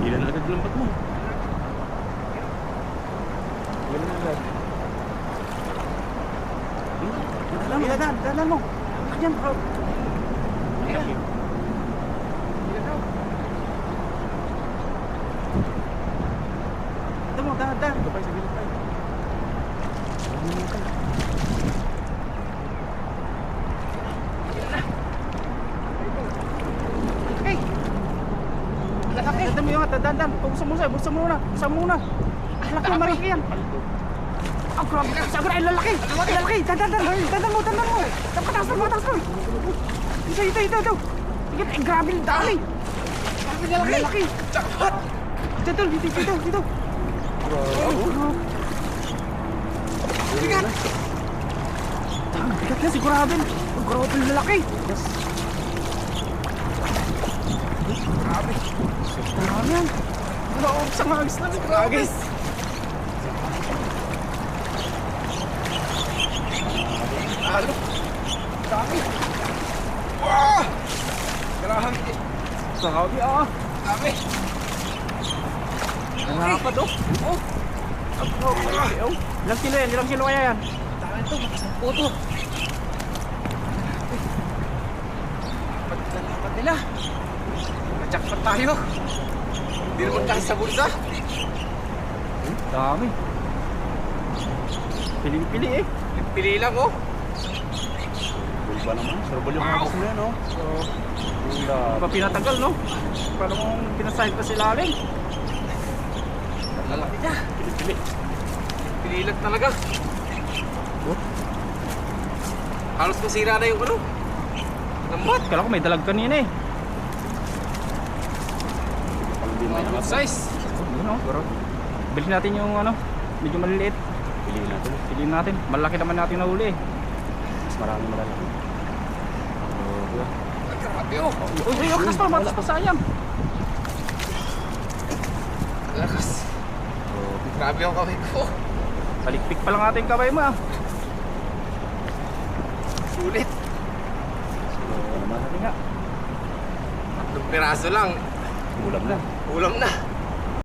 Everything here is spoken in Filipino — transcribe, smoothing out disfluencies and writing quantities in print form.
Ilan agad lambat mo? Ilan agad? Dalan mo. Diyan, bro. Ayan. Ito mo, dahan. Kapay sa gilid tayo. Okay. Ito mo yung dahan. Buksan mo muna. Malaki yan. Oh, grabe. Sabi na, lalaki. Dahan mo. Taas mo. Ito. Grabe, dami. Lalaki. Dito. Bigat na sigurado. Grabe, lalaki. Grabe yan. Sa hagis na sigurado. Halo. Dami. Wow! Grabe. Sa kabi Dami. Nangapat Ilang kilo kaya yan? Dami ito. Puto. Dapat nila. Jackpot tayo. Hindi naman kasi sa bulsa. Dami. Pili Pili lang Bulba naman. Sarabal yung hagis mo yan Pa pinatagal Paano mong pinasahid pa sila alin? Lalaki niya. Pili lang talaga. Halos masira na yung lambat. Kala ko may dalag kanina Good size. Bilhin natin yung medyo maliliit. Piliin natin. Malaki naman natin nahuli Mas maraming malalaki. Grabe Lakas pa sayang. Lakas. Grabe yung kamay ko. Palikpik pa lang natin yung kamay mo Sulit. Naman natin nga. 3 piraso lang. Ulam na.